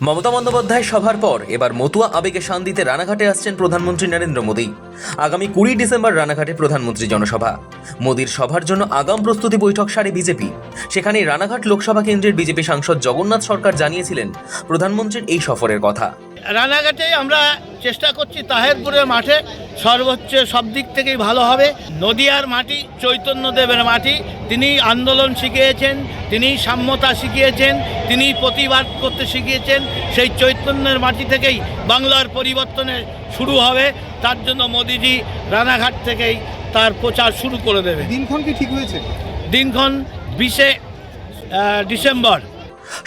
মমতা বন্দ্যোপাধ্যায় সভার পর এবার মতুয়া আবেগে শান দিতে রানাঘাটে আসছেন প্রধানমন্ত্রী নরেন্দ্র মোদী। আগামী 20 ডিসেম্বর রানাঘাটে প্রধানমন্ত্রী জনসভা। মোদীর সভার জন্য আগাম প্রস্তুতি বৈঠক সারে বিজেপি। সেখানে রানাঘাট লোকসভা কেন্দ্রের বিজেপি সাংসদ জগন্নাথ সরকার জানিয়েছিলেন প্রধানমন্ত্রীর এই সফরের কথা। রানাঘাটে আমরা চেষ্টা করছি তাহেরপুরের মাঠে সর্বোচ্চ সব দিক থেকেই ভালো হবে। নদিয়ার মাটি চৈতন্যদেবের মাটি, তিনি আন্দোলন শিখিয়েছেন, তিনি সাম্যতা শিখিয়েছেন, তিনি প্রতিবাদ করতে শিখিয়েছেন। সেই চৈতন্যের মাটি থেকেই বাংলার পরিবর্তনের শুরু হবে। তার জন্য মোদিজি রানাঘাট থেকেই তার প্রচার শুরু করে দেবে। দিনক্ষণ কি ঠিক হয়েছে? দিনক্ষণ 20 ডিসেম্বর।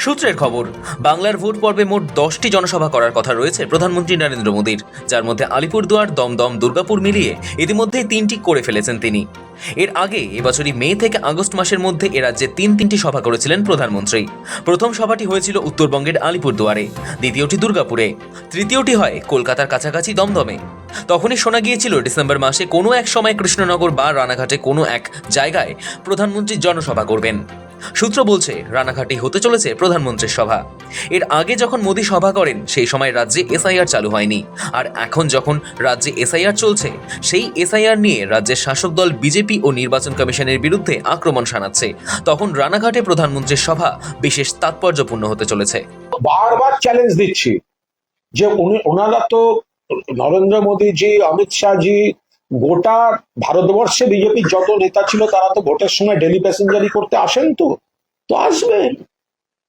সূত্রের খবর, বাংলার ভোট পর্বে মোট 10টি জনসভা করার কথা রয়েছে প্রধানমন্ত্রী নরেন্দ্র মোদীর, যার মধ্যে আলিপুরদুয়ার, দমদম, দুর্গাপুর মিলিয়ে ইতিমধ্যে 3টি করে ফেলেছেন তিনি। এর আগে এবছরই মে থেকে আগস্ট মাসের মধ্যে এ রাজ্যে তিনটি সভা করেছিলেন প্রধানমন্ত্রী। প্রথম সভাটি হয়েছিল উত্তরবঙ্গের আলিপুরদুয়ারে, দ্বিতীয়টি দুর্গাপুরে, তৃতীয়টি হয় কলকাতার কাছাকাছি দমদমে। তখনই শোনা গিয়েছিল ডিসেম্বর মাসে কোনো এক সময় কৃষ্ণনগর বা রানাঘাটে কোনো এক জায়গায় প্রধানমন্ত্রী জনসভা করবেন। সূত্র বলছে রানাঘাটে হতে চলেছে প্রধানমন্ত্রীর সভা। এর আগে যখন মোদী সভা করেন সেই সময় রাজ্যে এসআইআর চালু হয়নি, আর এখন যখন রাজ্যে এসআইআর চলছে সেই এসআইআর নিয়ে রাজ্যের শাসক দল বিজেপি ও নির্বাচন কমিশনের বিরুদ্ধে আক্রমণ শানাচ্ছে, তখন রানাঘাটে প্রধানমন্ত্রীর সভা বিশেষ তাৎপর্যপূর্ণ হতে চলেছে। বারবার চ্যালেঞ্জ দিচ্ছি যে ওনারা তো নরেন্দ্র মোদীজি, অমিত শাহজি, গোটা ভারতবর্ষে বিজেপির যত নেতা ছিল তারা তো ভোটের সময় ডেলি প্যাসেঞ্জারি করতে আসেন, তো আসবেন।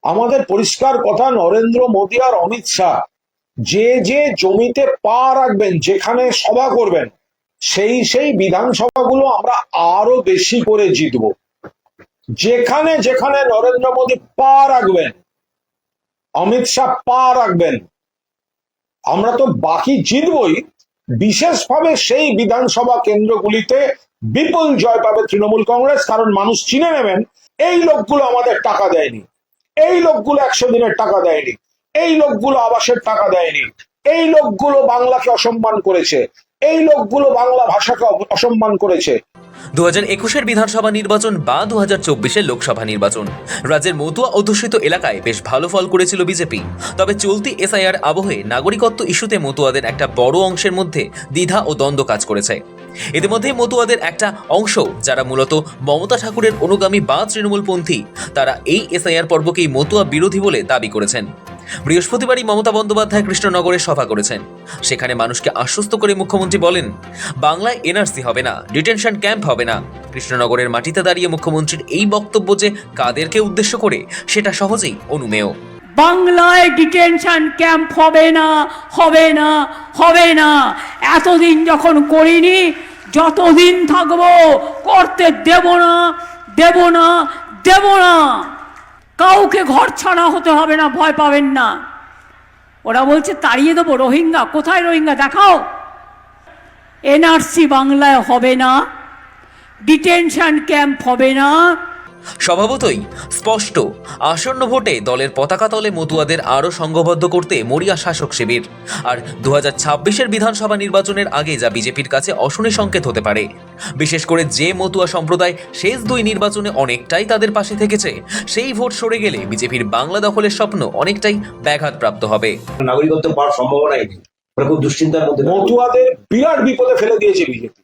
আমাদের পরিষ্কার কথা, নরেন্দ্র মোদী আর অমিত শাহ যে যে জমিতে পা রাখবেন, যেখানে সভা করবেন, সেই বিধানসভাগুলো আমরা আরো বেশি করে জিতব। যেখানে যেখানে নরেন্দ্র মোদী পা রাখবেন, অমিত শাহ পা রাখবেন, আমরা তো বাকি জিতবই। বিশেষভাবে সেই বিধানসভা কেন্দ্রগুলিতে বিপুল জয় পাবে তৃণমূল কংগ্রেস, কারণ মানুষ চিনে নেবেন এই লোকগুলো আমাদের টাকা দেয়নি, এই লোকগুলো 100 দিনের টাকা দেয়নি, এই লোকগুলো আবাসের টাকা দেয়নি, এই লোকগুলো বাংলাকে অসম্মান করেছে, এই লোকগুলো বাংলা ভাষাকে অসম্মান করেছে। 2021-এর বিধানসভা নির্বাচন বা 2024-এর লোকসভা নির্বাচন রাজ্যের মতুয়া অধ্যুষিত এলাকায় বেশ ভালো ফল করেছিল বিজেপি। তবে চলতি এসআইআর আবহে নাগরিকত্ব ইস্যুতে মতুয়াদের একটা বড় অংশের মধ্যে দ্বিধা ও দ্বন্দ্ব কাজ করেছে। ইতিমধ্যে মতুয়াদের একটা অংশ, যারা মূলত মমতা ঠাকুরের অনুগামী বা তৃণমূলপন্থী, তারা এই এসআইআর পর্বকেই মতুয়া বিরোধী বলে দাবি করেছেন। বৃহস্পতিবারই মমতা বন্দ্যোপাধ্যায় কৃষ্ণনগরে সভা করেছেন। সেখানে মানুষকে আশ্বস্ত করে মুখ্যমন্ত্রী বলেন, বাংলায় এনআরসি হবে না, ডিটেনশন ক্যাম্প হবে না। কৃষ্ণনগরের মাটিতে দাঁড়িয়ে মুখ্যমন্ত্রীর এই বক্তব্য যে কাদেরকে উদ্দেশ্য করে সেটা সহজেই অনুমেয়। বাংলায় ডিটেনশন ক্যাম্প হবে না, হবে না, হবে না। এতদিন যখন করিনি, যতদিন থাকবো করতে দেব না, দেব না, দেব না। কাউকে ঘর ছাড়া হতে হবে না, ভয় পাবেন না। ওরা বলছে তাড়িয়ে দেবো রোহিঙ্গা। কোথায় রোহিঙ্গা দেখাও। এনআরসি বাংলায় হবে না, ডিটেনশন ক্যাম্প হবে না। স্বভাবতই স্পষ্ট, আসন্ন ভোটে দলের পতাকা তলে মতুয়াদের আরও সংঘবদ্ধ করতে মরিয়া শাসক শিবির। আর 2026-এর বিধানসভা নির্বাচনের আগে যা বিজেপির কাছে অশনি সংকেত হতে পারে। বিশেষ করে যে মতুয়া সম্প্রদায় শেষ 2 নির্বাচনে অনেকটাই তাদের পাশে থেকেছে, সেই ভোট সরে গেলে বিজেপির বাংলা দখলের স্বপ্ন অনেকটাই ব্যাঘাতপ্রাপ্ত হবে। নাগরিকত্ব পাওয়ার সম্ভাবনাই নেই, খুব দুশ্চিন্তার মধ্যে। মতুয়াদের বিরাট বিপদে ফেলে দিয়েছে বিজেপি।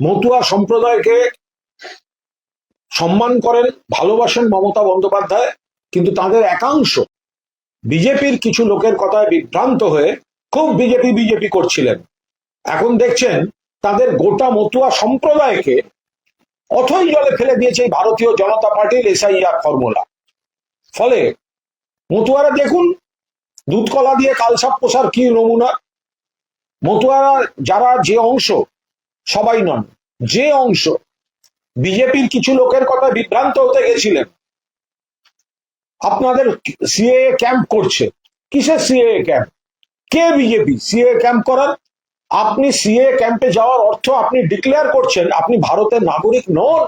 মতুয়া সম্প্রদায়কে সম্মান করেন, ভালোবাসেন মমতা বন্দ্যোপাধ্যায়, কিন্তু তাদের একাংশ বিজেপির কিছু লোকের কথায় বিভ্রান্ত হয়ে খুব বিজেপি করছিলেন। এখন দেখছেন তাদের গোটা মতুয়া সম্প্রদায়কে অথই জলে ফেলে দিয়েছে এই ভারতীয় জনতা পার্টির এসআইআর ফর্মুলা। ফলে মতুয়ারা দেখুন, দুধ কলা দিয়ে কালসাপ পোষার কি নমুনা। মতুয়ারা যারা যে অংশ, সবাই নন, যে অংশ বিজেপির কিছু লোকের কথা বিভ্রান্ত হতে গেছিলেন, আপনাদের সিএএ ক্যাম্প করছে। কিসের সিএএ ক্যাম্প? কে বিজেপি সিএএ ক্যাম্প করার? আপনি সিএএ ক্যাম্পে যাওয়ার অর্থ আপনি ডিক্লেয়ার করছেন আপনি ভারতের নাগরিক নন।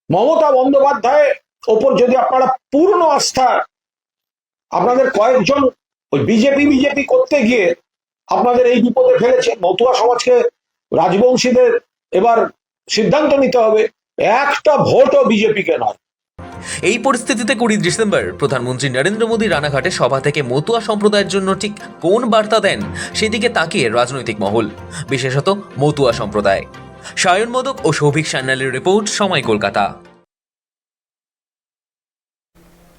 মমতা বন্দ্যোপাধ্যায়ের ওপর যদি আপনারা পূর্ণ আস্থা, আপনাদের কয়েকজন ওই বিজেপি করতে গিয়ে আপনাদের এই বিপদে ফেলেছে। মতুয়া সমাজকে, রাজবংশীদের এবার সিদ্ধান্ত নিতে হবে, একটা ভোটও বিজেপিকে নয়। এই পরিস্থিতিতে 20 ডিসেম্বর প্রধানমন্ত্রী নরেন্দ্র মোদী রানাঘাটে সভা থেকে মতুয়া সম্প্রদায়ের জন্য ঠিক কোন বার্তা দেন সেদিকে তাকিয়ে রাজনৈতিক মহল, বিশেষত মতুয়া সম্প্রদায়। সায়ন মোদক ও সৌভিক সান্যালের রিপোর্ট, সময় কলকাতা।